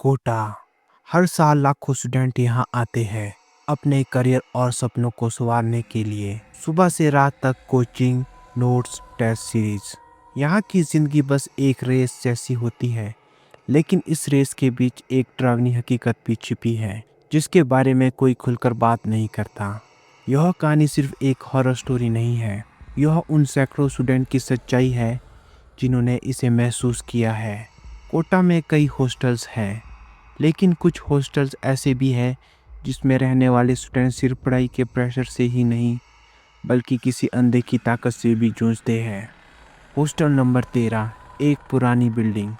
कोटा। हर साल लाखों स्टूडेंट यहाँ आते हैं अपने करियर और सपनों को संवारने के लिए। सुबह से रात तक कोचिंग, नोट्स, टेस्ट सीरीज। यहाँ की जिंदगी बस एक रेस जैसी होती है, लेकिन इस रेस के बीच एक डरावनी हकीकत भी छिपी है जिसके बारे में कोई खुलकर बात नहीं करता। यह कहानी सिर्फ एक हॉरर स्टोरी नहीं है, यह उन सैकड़ों स्टूडेंट की सच्चाई है जिन्होंने इसे महसूस किया है। कोटा में कई हॉस्टल्स हैं, लेकिन कुछ हॉस्टल्स ऐसे भी हैं जिसमें रहने वाले स्टूडेंट सिर्फ पढ़ाई के प्रेशर से ही नहीं बल्कि किसी अनदेखी ताकत से भी जूझते हैं। हॉस्टल नंबर 13 एक पुरानी बिल्डिंग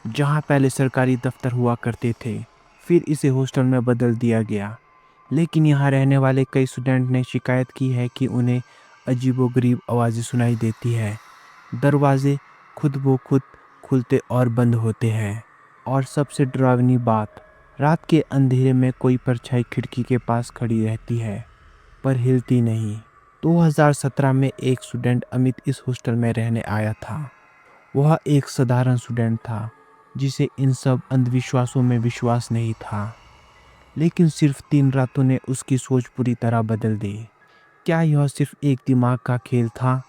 जहां पहले सरकारी दफ्तर हुआ करते थे, फिर इसे हॉस्टल में बदल दिया गया। लेकिन यहाँ रहने वाले कई स्टूडेंट ने शिकायत की है कि उन्हें अजीबोगरीब आवाज़ें सुनाई देती है। दरवाजे खुद ब खुद खुलते और बंद होते हैं, और सबसे डरावनी बात, रात के अंधेरे में कोई परछाई खिड़की के पास खड़ी रहती है पर हिलती नहीं। 2017 में एक स्टूडेंट अमित इस हॉस्टल में रहने आया था। वह एक साधारण स्टूडेंट था जिसे इन सब अंधविश्वासों में विश्वास नहीं था, लेकिन सिर्फ 3 रातों ने उसकी सोच पूरी तरह बदल दी। क्या यह सिर्फ एक दिमाग का खेल था,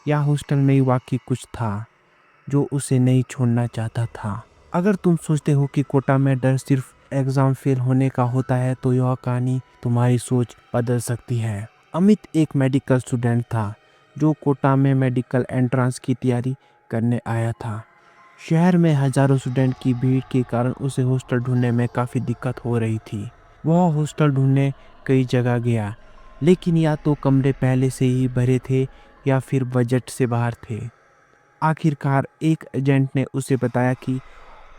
या हॉस्टल में ही वाकई कुछ था जो उसे नहीं छोड़ना चाहता था? अगर तुम सोचते हो कि कोटा में डर सिर्फ एग्जाम फेल होने का होता है, तो यह कहानी तुम्हारी सोच बदल सकती है। अमित एक मेडिकल स्टूडेंट था जो कोटा में मेडिकल एंट्रेंस की तैयारी करने आया था। शहर में हजारों स्टूडेंट की भीड़ के कारण उसे हॉस्टल ढूंढने में काफ़ी दिक्कत हो रही थी। वह हॉस्टल ढूंढने कई जगह गया, लेकिन या तो कमरे पहले से ही भरे थे या फिर बजट से बाहर थे। आखिरकार एक एजेंट ने उसे बताया कि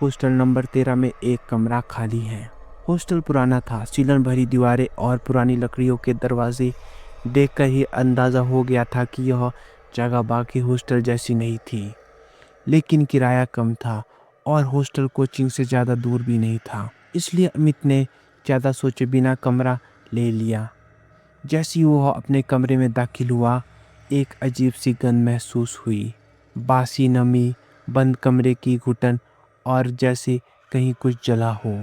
हॉस्टल नंबर 13 में एक कमरा खाली है। हॉस्टल पुराना था, सीलन भरी दीवारें और पुरानी लकड़ियों के दरवाजे देखकर ही अंदाज़ा हो गया था कि यह जगह बाकी हॉस्टल जैसी नहीं थी। लेकिन किराया कम था और हॉस्टल कोचिंग से ज़्यादा दूर भी नहीं था, इसलिए अमित ने ज़्यादा सोचे बिना कमरा ले लिया। जैसे ही वह अपने कमरे में दाखिल हुआ, एक अजीब सी गंध महसूस हुई। बासी नमी, बंद कमरे की घुटन, और जैसे कहीं कुछ जला हो।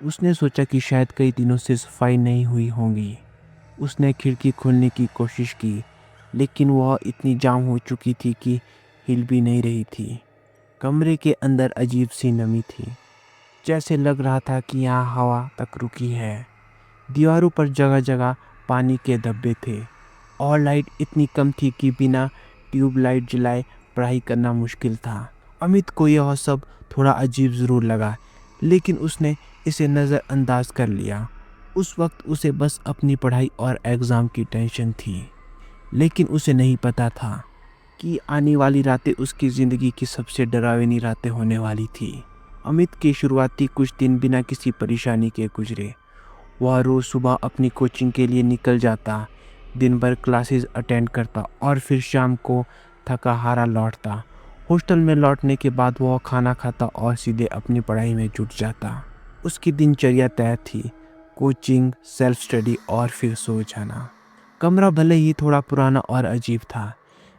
उसने सोचा कि शायद कई दिनों से सफाई नहीं हुई होगी। उसने खिड़की खोलने की कोशिश की, लेकिन वह इतनी जाम हो चुकी थी कि हिल भी नहीं रही थी। कमरे के अंदर अजीब सी नमी थी, जैसे लग रहा था कि यहाँ हवा तक रुकी है। दीवारों पर जगह जगह पानी के धब्बे थे, और लाइट इतनी कम थी कि बिना ट्यूबलाइट जलाए पढ़ाई करना मुश्किल था। अमित को यह सब थोड़ा अजीब ज़रूर लगा, लेकिन उसने इसे नज़रअंदाज कर लिया। उस वक्त उसे बस अपनी पढ़ाई और एग्ज़ाम की टेंशन थी, लेकिन उसे नहीं पता था कि आने वाली रातें उसकी ज़िंदगी की सबसे डरावनी रातें होने वाली थी। अमित के शुरुआती कुछ दिन बिना किसी परेशानी के गुजरे। वह रोज़ सुबह अपनी कोचिंग के लिए निकल जाता, दिन भर क्लासेस अटेंड करता और फिर शाम को थका हारा लौटता। हॉस्टल में लौटने के बाद वह खाना खाता और सीधे अपनी पढ़ाई में जुट जाता। उसकी दिनचर्या तय थी, कोचिंग, सेल्फ स्टडी और फिर सो जाना। कमरा भले ही थोड़ा पुराना और अजीब था,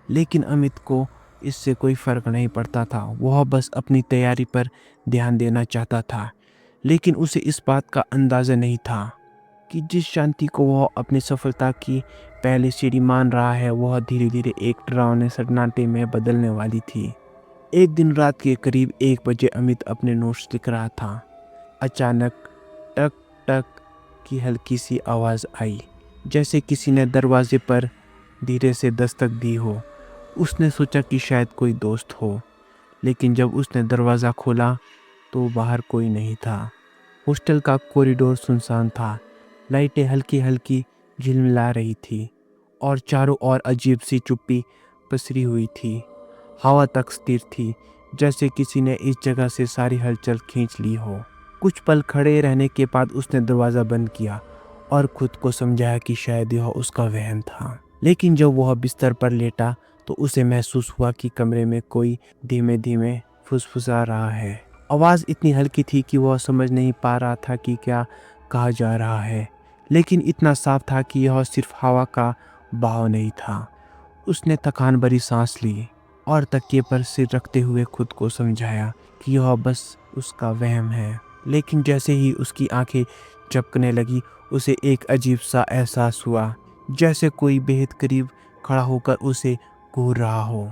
लेकिन अमित को इससे कोई फ़र्क नहीं पड़ता था। वह बस अपनी तैयारी पर ध्यान देना चाहता था, लेकिन उसे इस बात का अंदाज़ा नहीं था कि जिस शांति को वह अपनी सफलता की पहली सीढ़ी मान रहा है, वह धीरे धीरे एक डरावने सन्नाटे में बदलने वाली थी। एक दिन रात के करीब 1 बजे अमित अपने नोट्स लिख रहा था। अचानक टक टक की हल्की सी आवाज़ आई, जैसे किसी ने दरवाजे पर धीरे से दस्तक दी हो। उसने सोचा कि शायद कोई दोस्त हो, लेकिन जब उसने दरवाज़ा खोला तो बाहर कोई नहीं था। हॉस्टल का कॉरिडोर सुनसान था, लाइटें हल्की हल्की झिलमिला रही थी और चारों ओर अजीब सी चुप्पी पसरी हुई थी। हवा तक स्थिर थी, जैसे किसी ने इस जगह से सारी हलचल खींच ली हो। कुछ पल खड़े रहने के बाद उसने दरवाज़ा बंद किया और खुद को समझाया कि शायद यह उसका वहम था। लेकिन जब वह बिस्तर पर लेटा तो उसे महसूस हुआ कि कमरे में कोई धीमे धीमे फुसफुसा रहा है। आवाज़ इतनी हल्की थी कि वह समझ नहीं पा रहा था कि क्या कहा जा रहा है, लेकिन इतना साफ था कि यह सिर्फ हवा का बहाव नहीं था। उसने थकान भरी सांस ली और तकिए पर सिर रखते हुए खुद को समझाया कि यह बस उसका वहम है। लेकिन जैसे ही उसकी आंखें झपकने लगी, उसे एक अजीब सा एहसास हुआ, जैसे कोई बेहद करीब खड़ा होकर उसे घूर रहा हो।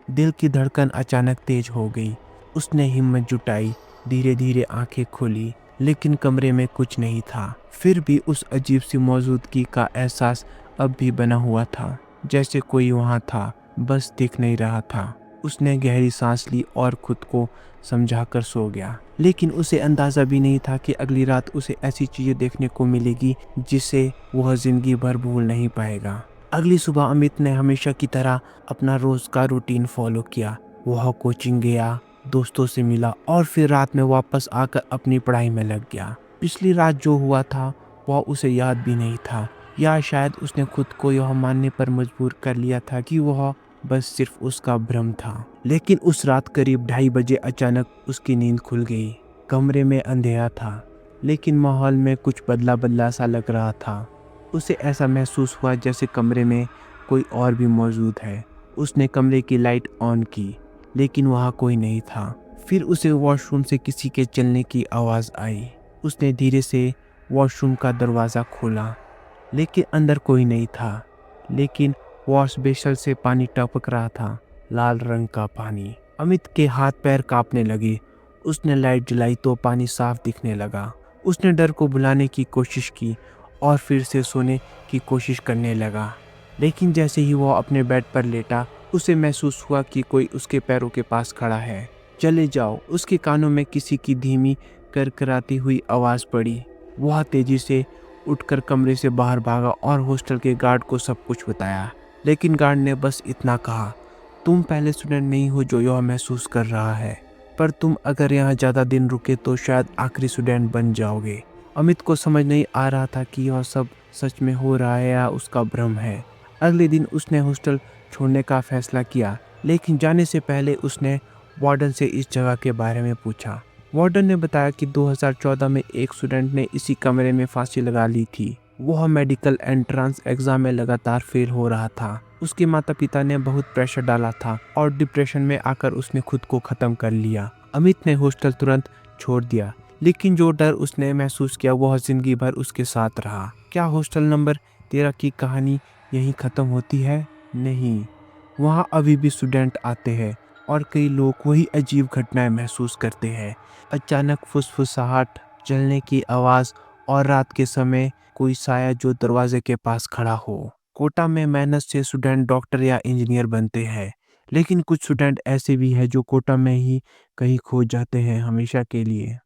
दिल की धड़कन अचानक तेज हो गई। उसने हिम्मत जुटाई, धीरे धीरे आंखें खोली, लेकिन कमरे में कुछ नहीं था। फिर भी उस अजीब सी मौजूदगी का एहसास अब भी बना हुआ था, जैसे कोई वहां था, बस दिख नहीं रहा था। उसने गहरी सांस ली और खुद को समझाकर सो गया। लेकिन उसे अंदाजा भी नहीं था कि अगली रात उसे ऐसी चीजें देखने को मिलेगी जिसे वह जिंदगी भर भूल नहीं पाएगा। अगली सुबह अमित ने हमेशा की तरह अपना रोज का रूटीन फॉलो किया। वह कोचिंग गया, दोस्तों से मिला और फिर रात में वापस आकर अपनी पढ़ाई में लग गया। पिछली रात जो हुआ था वह उसे याद भी नहीं था, या शायद उसने खुद को यह मानने पर मजबूर कर लिया था कि वह बस सिर्फ उसका भ्रम था। लेकिन उस रात करीब 2:30 बजे अचानक उसकी नींद खुल गई। कमरे में अंधेरा था, लेकिन माहौल में कुछ बदला बदला सा लग रहा था। उसे ऐसा महसूस हुआ जैसे कमरे में कोई और भी मौजूद है। उसने कमरे की लाइट ऑन की, लेकिन वहाँ कोई नहीं था। फिर उसे वॉशरूम से किसी के चलने की आवाज़ आई। उसने धीरे से वॉशरूम का दरवाज़ा खोला, लेकिन अंदर कोई नहीं था। लेकिन वॉश बेसिन से पानी टपक रहा था, लाल रंग का पानी। अमित के हाथ पैर कांपने लगे। उसने लाइट जलाई तो पानी साफ दिखने लगा। उसने डर को भुलाने की कोशिश की और फिर से सोने की कोशिश करने लगा। लेकिन जैसे ही वह अपने बेड पर लेटा, उसे महसूस हुआ कि कोई उसके पैरों के पास खड़ा है। चले जाओ, उसके कानों में किसी की धीमी करकराती हुई आवाज़ पड़ी। वह तेजी से उठकर कमरे से बाहर भागा और हॉस्टल के गार्ड को सब कुछ बताया। लेकिन गार्ड ने बस इतना कहा, तुम पहले स्टूडेंट नहीं हो जो यह महसूस कर रहा है, पर तुम अगर यहाँ ज़्यादा दिन रुके तो शायद आखिरी स्टूडेंट बन जाओगे। अमित को समझ नहीं आ रहा था कि यह सब सच में हो रहा है या उसका भ्रम है। अगले दिन उसने हॉस्टल छोड़ने का फैसला किया, लेकिन जाने से पहले उसने वार्डन से इस जगह के बारे में पूछा। वार्डन ने बताया कि 2014 में एक स्टूडेंट ने इसी कमरे में फांसी लगा ली थी। वह मेडिकल एंट्रेंस एग्जाम में लगातार फेल हो रहा था। उसके माता पिता ने बहुत प्रेशर डाला था और डिप्रेशन में आकर उसने खुद को खत्म कर लिया। अमित ने हॉस्टल तुरंत छोड़ दिया, लेकिन जो डर उसने महसूस किया वह जिंदगी भर उसके साथ रहा। क्या हॉस्टल नंबर 13 की कहानी यहीं खत्म होती है? नहीं, वहाँ अभी भी स्टूडेंट आते हैं और कई लोग वही अजीब घटनाएं महसूस करते हैं। अचानक फुसफुसाहट, चलने की आवाज़ और रात के समय कोई साया जो दरवाजे के पास खड़ा हो। कोटा में मेहनत से स्टूडेंट डॉक्टर या इंजीनियर बनते हैं, लेकिन कुछ स्टूडेंट ऐसे भी हैं जो कोटा में ही कहीं खो जाते हैं हमेशा के लिए।